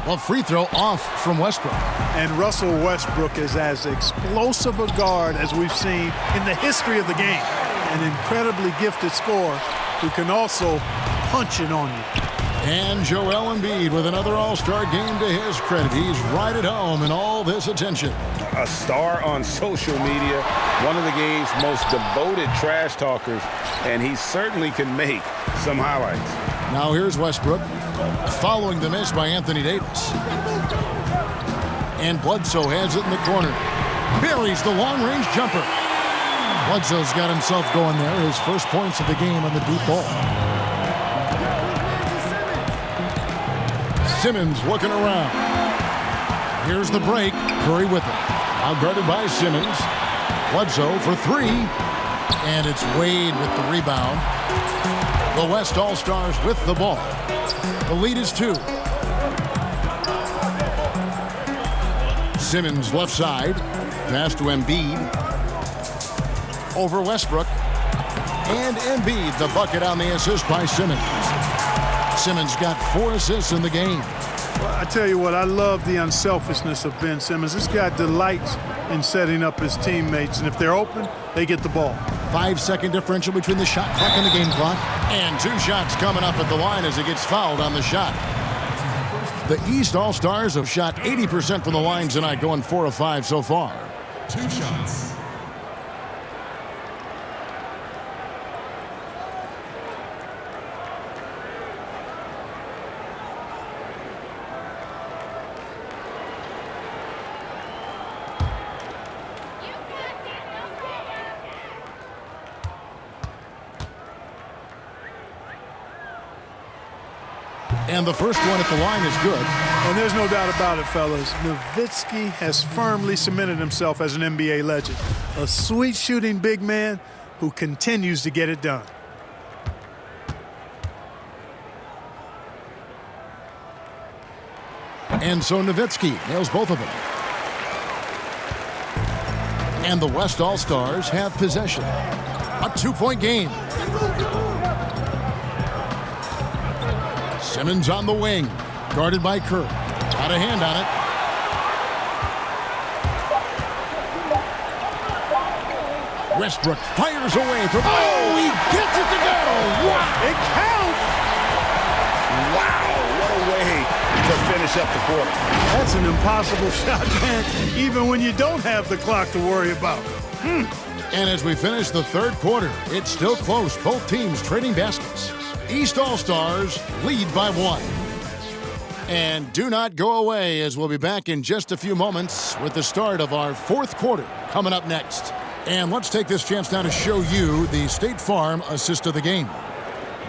A free throw off from Westbrook. And Russell Westbrook is as explosive a guard as we've seen in the history of the game. An incredibly gifted scorer who can also punch it on you. And Joel Embiid with another All-Star game to his credit. He's right at home in all this attention. A star on social media, one of the game's most devoted trash talkers, and he certainly can make some highlights. Now here's Westbrook, following the miss by Anthony Davis. And Bledsoe has it in the corner. Buries the long-range jumper. Bledsoe's got himself going there. His first points of the game on the deep ball. Simmons looking around. Here's the break. Curry with it. Now guarded by Simmons. Bledsoe for three. And it's Wade with the rebound. The West All-Stars with the ball. The lead is 2. Simmons left side. Pass to Embiid. Over Westbrook. And Embiid, the bucket on the assist by Simmons. Simmons got 4 assists in the game. Well, I tell you what, I love the unselfishness of Ben Simmons. This guy delights in setting up his teammates, and if they're open, they get the ball. 5-second differential between the shot clock and the game clock. And 2 shots coming up at the line as he gets fouled on the shot. The East All-Stars have shot 80% from the line tonight, going 4 of 5 so far. 2 shots. And the first one at the line is good. And there's no doubt about it, fellas. Nowitzki has firmly cemented himself as an NBA legend. A sweet shooting big man who continues to get it done. And so Nowitzki nails both of them. And the West All-Stars have possession. A 2-point game. Simmons on the wing, guarded by Curry. Got a hand on it. Westbrook fires away from... Oh, he gets it to go! Wow! It counts! Wow, what a way to finish up the quarter. That's an impossible shot, man, even when you don't have the clock to worry about. And as we finish the third quarter, it's still close. Both teams trading baskets. East All-Stars lead by 1. And do not go away, as we'll be back in just a few moments with the start of our fourth quarter coming up next. And let's take this chance now to show you the State Farm assist of the game.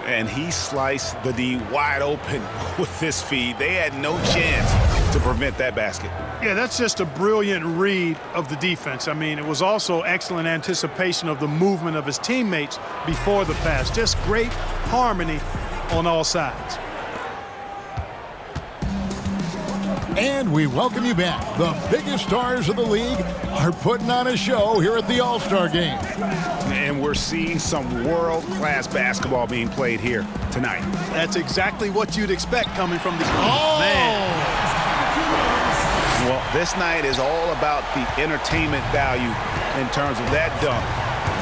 And he sliced the D wide open with this feed. They had no chance to prevent that basket. Yeah, that's just a brilliant read of the defense. I mean, it was also excellent anticipation of the movement of his teammates before the pass. Just great harmony on all sides. And we welcome you back. The biggest stars of the league are putting on a show here at the All-Star Game. And we're seeing some world-class basketball being played here tonight. That's exactly what you'd expect coming from the man. Well, this night is all about the entertainment value in terms of that dunk.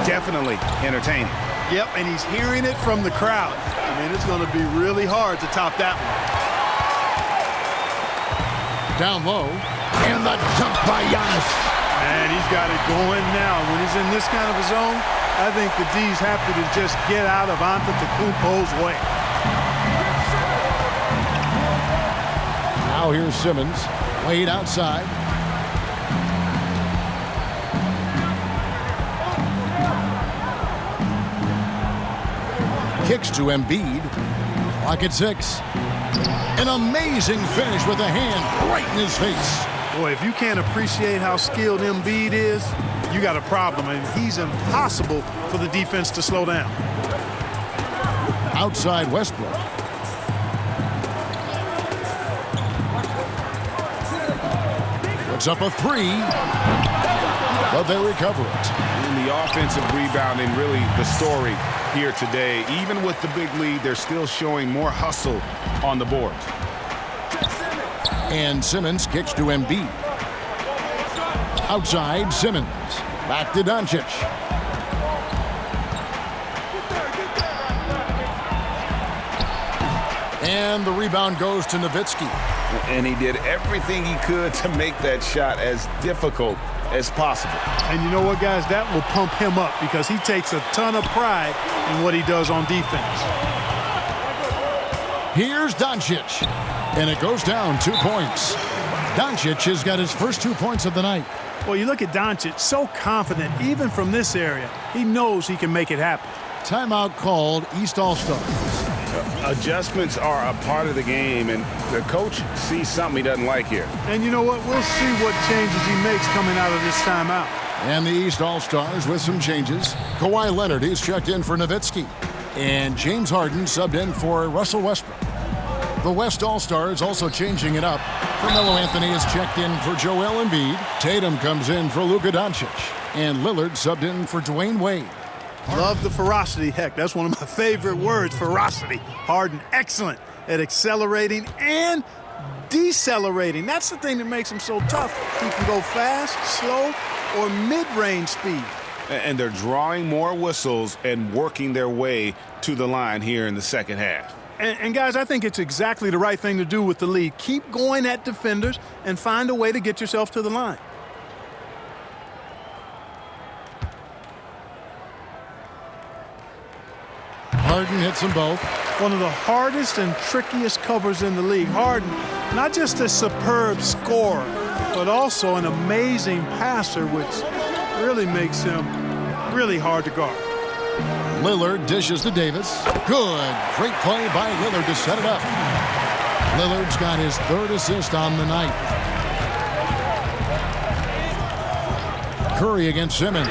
Definitely entertaining. Yep, and he's hearing it from the crowd. I mean, it's going to be really hard to top that one. Down low, and the jump by Giannis. And he's got it going now. When he's in this kind of a zone, I think the D's happy to just get out of Antetokounmpo's way. Now here's Simmons, laid outside. Kicks to Embiid. Clock at 6. An amazing finish with a hand right in his face. Boy, if you can't appreciate how skilled Embiid is, you got a problem. And he's impossible for the defense to slow down. Outside Westbrook. Puts up a 3. But they recover it. And the offensive rebounding, really the story here today. Even with the big lead, they're still showing more hustle on the board. And Simmons kicks to Embiid. Outside, Simmons. Back to Doncic. And the rebound goes to Nowitzki. And he did everything he could to make that shot as difficult as possible. And you know what, guys? That will pump him up because he takes a ton of pride in what he does on defense. Here's Doncic. And it goes down 2 points. Doncic has got his first 2 points of the night. Well, you look at Doncic, so confident, even from this area. He knows he can make it happen. Timeout called, East All-Stars. Adjustments are a part of the game, and the coach sees something he doesn't like here. And you know what? We'll see what changes he makes coming out of this timeout. And the East All-Stars with some changes. Kawhi Leonard, he's checked in for Nowitzki. And James Harden subbed in for Russell Westbrook. The West All-Stars also changing it up. Carmelo Anthony is checked in for Joel Embiid. Tatum comes in for Luka Doncic. And Lillard subbed in for Dwayne Wade. Love the ferocity. Heck, that's one of my favorite words, ferocity. Harden, excellent at accelerating and decelerating. That's the thing that makes him so tough. He can go fast, slow, or mid-range speed. And they're drawing more whistles and working their way to the line here in the second half. And guys, I think it's exactly the right thing to do with the lead. Keep going at defenders and find a way to get yourself to the line. Harden hits them both. One of the hardest and trickiest covers in the league. Harden, not just a superb scorer, but also an amazing passer, which really makes him really hard to guard. Lillard dishes to Davis. Good. Great play by Lillard to set it up. Lillard's got his third assist on the night. Curry against Simmons.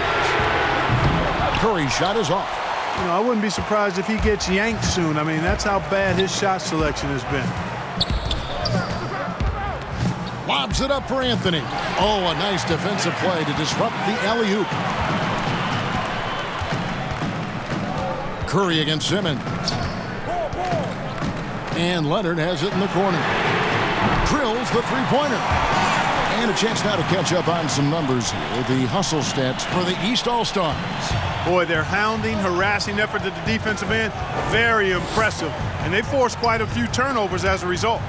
Curry's shot is off. You know, I wouldn't be surprised if he gets yanked soon. I mean, that's how bad his shot selection has been. Lobs it up for Anthony. Oh, a nice defensive play to disrupt the alley-oop. Curry against Simmons. And Leonard has it in the corner. Drills the three-pointer. And a chance now to catch up on some numbers here. The hustle stats for the East All-Stars. Boy, their hounding, harassing effort at the defensive end, very impressive. And they forced quite a few turnovers as a result.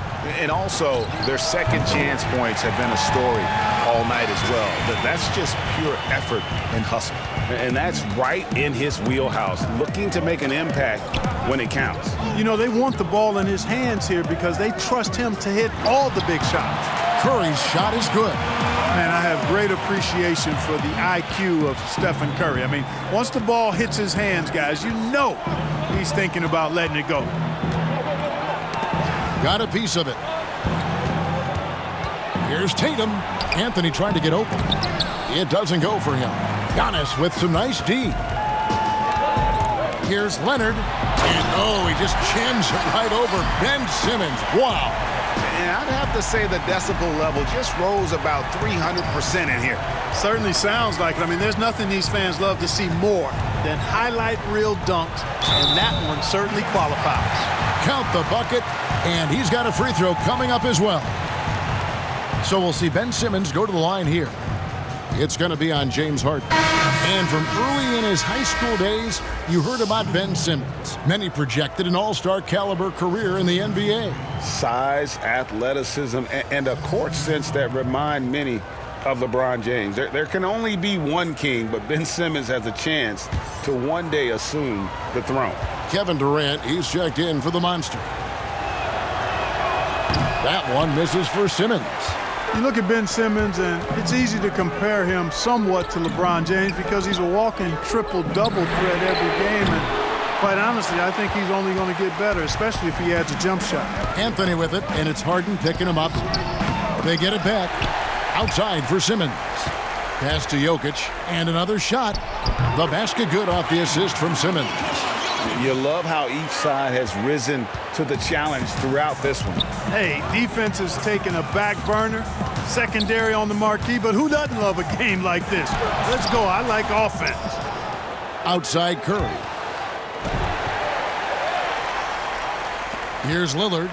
And also, their second chance points have been a story all night as well. That's just pure effort and hustle. And that's right in his wheelhouse, looking to make an impact when it counts. You know, they want the ball in his hands here because they trust him to hit all the big shots. Curry's shot is good. Man, I have great appreciation for the IQ of Stephen Curry. I mean, once the ball hits his hands, guys, you know he's thinking about letting it go. Got a piece of it. Here's Tatum. Anthony trying to get open. It doesn't go for him. Giannis with some nice D. Here's Leonard. And oh, he just chims it right over Ben Simmons. Wow. And I'd have to say the decibel level just rose about 300% in here. Certainly sounds like it. I mean, there's nothing these fans love to see more than highlight reel dunks, and that one certainly qualifies. Count the bucket, and he's got a free throw coming up as well. So we'll see Ben Simmons go to the line here. It's going to be on James Harden. And from early in his high school days, you heard about Ben Simmons. Many projected an all-star caliber career in the NBA. Size, athleticism, and a court sense that remind many of LeBron James. There can only be one king, but Ben Simmons has a chance to one day assume the throne. Kevin Durant, he's checked in for the Monster. That one misses for Simmons. You look at Ben Simmons, and it's easy to compare him somewhat to LeBron James because he's a walking triple-double threat every game. And quite honestly, I think he's only going to get better, especially if he adds a jump shot. Anthony with it, and it's Harden picking him up. They get it back. Outside for Simmons. Pass to Jokic, and another shot. The basket good off the assist from Simmons. You love how each side has risen to the challenge throughout this one. Hey, defense is taking a back burner, secondary on the marquee, but who doesn't love a game like this? Let's go. I like offense. Outside Curry. Here's Lillard.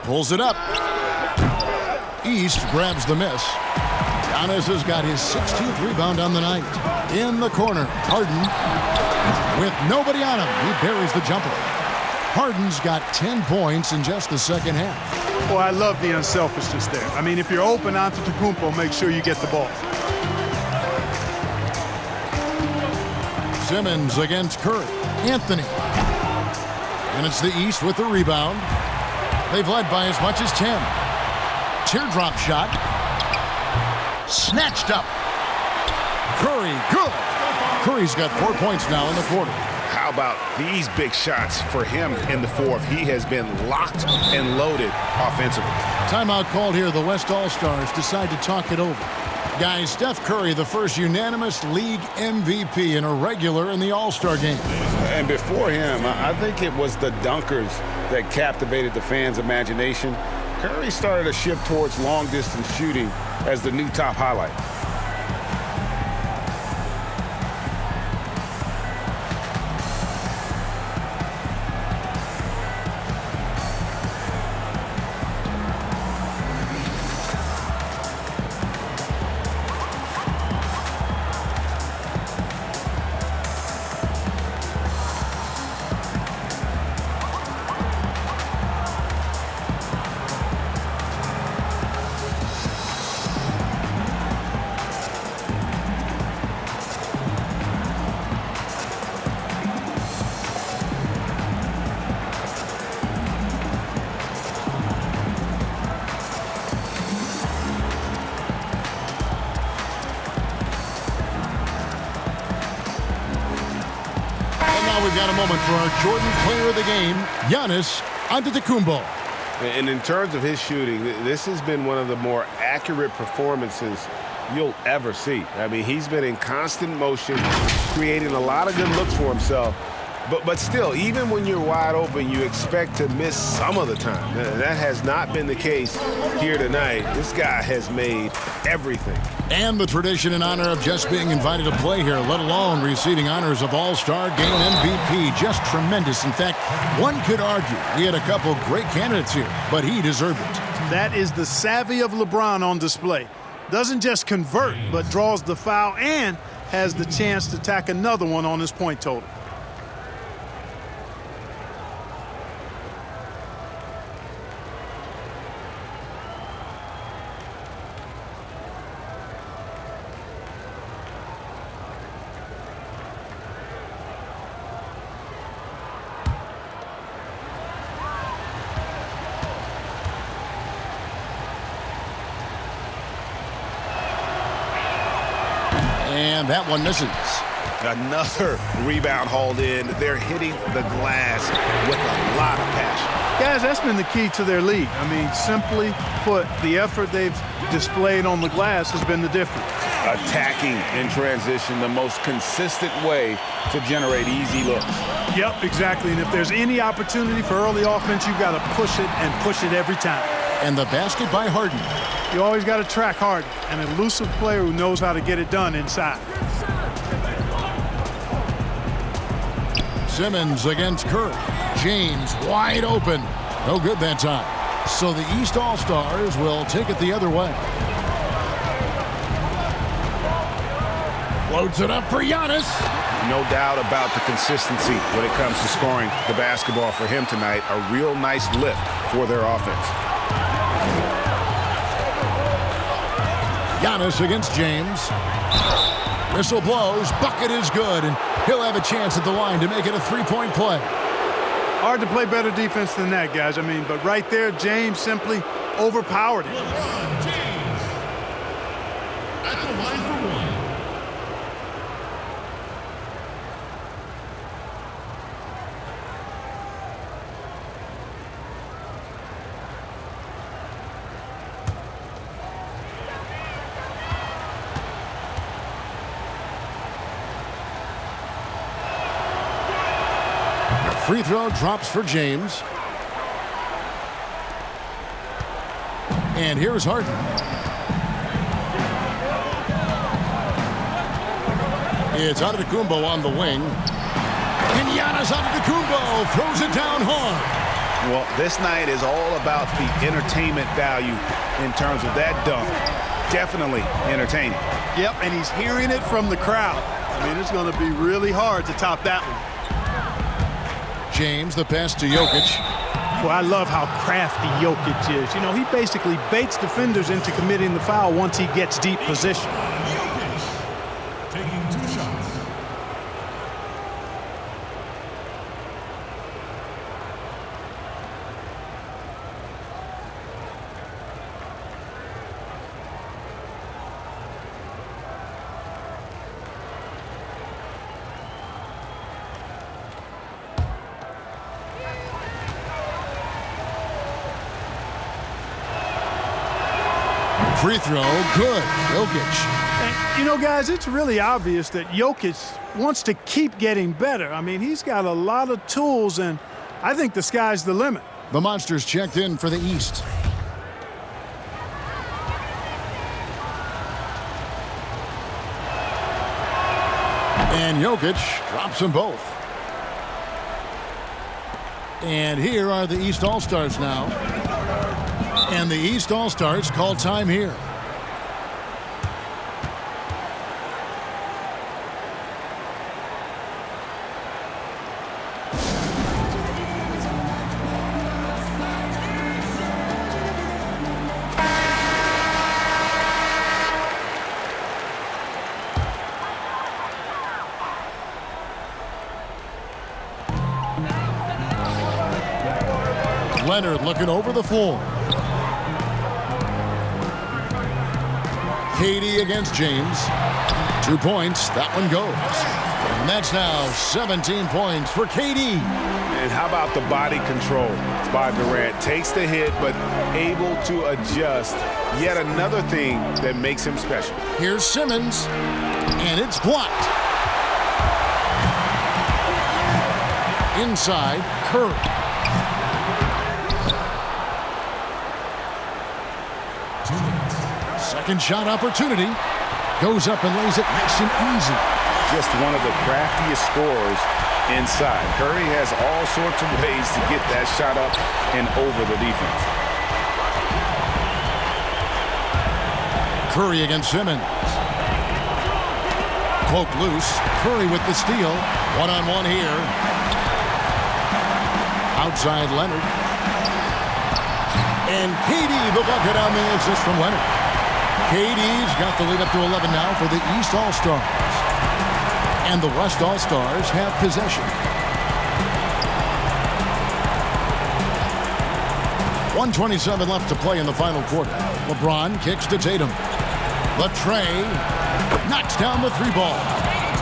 Pulls it up. East grabs the miss. Giannis has got his 16th rebound on the night. In the corner, Harden. With nobody on him, he buries the jumper. Harden's got 10 points in just the second half. Boy, I love the unselfishness there. I mean, if you're open Antetokounmpo, make sure you get the ball. Simmons against Curry. Anthony. And it's the East with the rebound. They've led by as much as 10. Teardrop shot. Snatched up. Curry, good. Curry's got 4 points now in the quarter. How about these big shots for him in the fourth? He has been locked and loaded offensively. Timeout called here. The West All-Stars decide to talk it over. Guys, Steph Curry, the first unanimous league MVP and a regular in the All-Star game. And before him, I think it was the dunkers that captivated the fans' imagination. Curry started a shift towards long-distance shooting as the new top highlight. We've got a moment for our Jordan player of the game, Giannis Antetokounmpo. And in terms of his shooting, this has been one of the more accurate performances you'll ever see. I mean, he's been in constant motion, creating a lot of good looks for himself. But still, even when you're wide open, you expect to miss some of the time. That has not been the case here tonight. This guy has made everything. And the tradition and honor of just being invited to play here, let alone receiving honors of All-Star Game MVP. Just tremendous. In fact, one could argue we had a couple great candidates here, but he deserved it. That is the savvy of LeBron on display. Doesn't just convert, but draws the foul and has the chance to tack another one on his point total. And that one misses. Another rebound hauled in. They're hitting the glass with a lot of passion. Guys, that's been the key to their league. I mean, simply put, the effort they've displayed on the glass has been the difference. Attacking in transition, the most consistent way to generate easy looks. Yep, exactly. And if there's any opportunity for early offense, you've got to push it and push it every time. And the basket by Harden. You always got to track Harden, an elusive player who knows how to get it done inside. Simmons against Curry. James wide open. No good that time. So the East All-Stars will take it the other way. Floats it up for Giannis. No doubt about the consistency when it comes to scoring the basketball for him tonight. A real nice lift for their offense. Giannis against James. Whistle blows. Bucket is good, and he'll have a chance at the line to make it a three-point play. Hard to play better defense than that, guys. I mean, but right there, James simply overpowered him. LeBron James at the line for one. Free throw drops for James. And here's Harden. It's Antetokounmpo on the wing. And Giannis Antetokounmpo throws it down hard. Well, this night is all about the entertainment value in terms of that dunk. Definitely entertaining. Yep, and he's hearing it from the crowd. I mean, it's going to be really hard to top that one. James, the pass to Jokic. Well, I love how crafty Jokic is. You know, he basically baits defenders into committing the foul once he gets deep position. Jokic taking 2 shots. Free throw, good. Jokic. And, you know, guys, it's really obvious that Jokic wants to keep getting better. I mean, he's got a lot of tools, and I think the sky's the limit. The Monsters checked in for the East. And Jokic drops them both. And here are the East All-Stars now. And the East All-Stars call time here. Leonard looking over the floor. KD against James. 2 points. That one goes. And that's now 17 points for KD. And how about the body control by Durant? Takes the hit, but able to adjust. Yet another thing that makes him special. Here's Simmons. And it's blocked. Inside, Curry. Second shot opportunity. Goes up and lays it nice and easy. Just one of the craftiest scorers inside. Curry has all sorts of ways to get that shot up and over the defense. Curry against Simmons. Poke loose. Curry with the steal. One-on-one here. Outside Leonard. And KD the bucket on the assist from Leonard. KD's got the lead up to 11 now for the East All-Stars. And the West All-Stars have possession. 1:27 left to play in the final quarter. LeBron kicks to Tatum. The tray knocks down the 3 ball.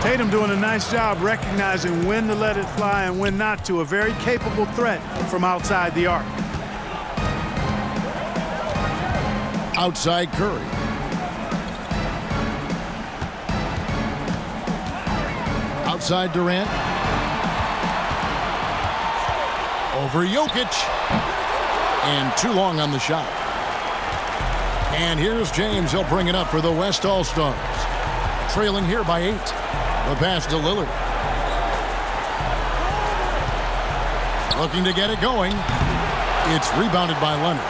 Tatum doing a nice job recognizing when to let it fly and when not to. A very capable threat from outside the arc. Outside Curry. Outside Durant. Over Jokic. And too long on the shot. And here's James. He'll bring it up for the West All-Stars. Trailing here by 8. The pass to Lillard. Looking to get it going. It's rebounded by Leonard.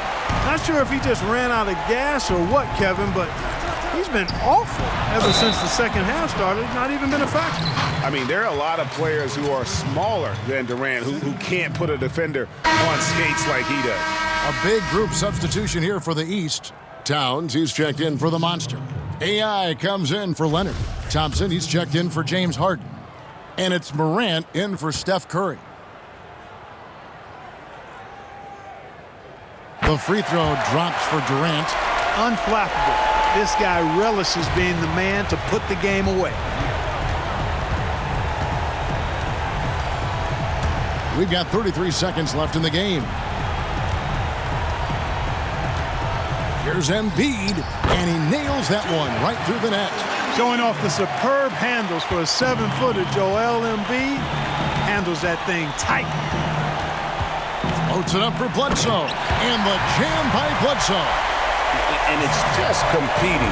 Not sure if he just ran out of gas or what, Kevin, but He's been awful ever since the second half started. Not even been a factor. I mean, there are a lot of players who are smaller than Durant who can't put a defender on skates like he does. A big group substitution here for the East. Towns, he's checked in for the Monster. AI comes in for Leonard. Thompson, he's checked in for James Harden. And it's Morant in for Steph Curry. The free throw drops for Durant. Unflappable. This guy relishes being the man to put the game away. We've got 33 seconds left in the game. Here's Embiid, and he nails that one right through the net. Showing off the superb handles for a 7-footer. Joel Embiid handles that thing tight. Floats it up for Bledsoe, and the jam by Bledsoe. And it's just competing,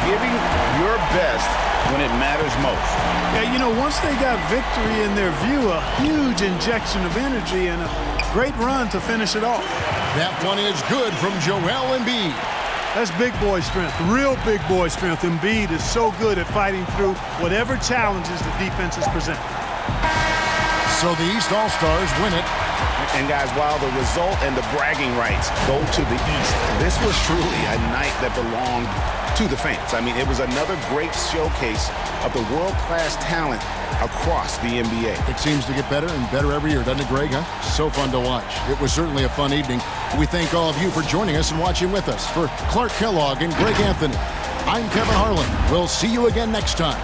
giving your best when it matters most. Yeah, once they got victory in their view, a huge injection of energy and a great run to finish it off. That one is good from Joel Embiid. That's big boy strength, real big boy strength. Embiid is so good at fighting through whatever challenges the defenses present. So the East All-Stars win it. And guys, while the result and the bragging rights go to the East, this was truly a night that belonged to the fans. I mean, it was another great showcase of the world-class talent across the NBA. It seems to get better and better every year, doesn't it, Greg? Huh? So fun to watch. It was certainly a fun evening. We thank all of you for joining us and watching with us. For Clark Kellogg and Greg Anthony, I'm Kevin Harlan. We'll see you again next time.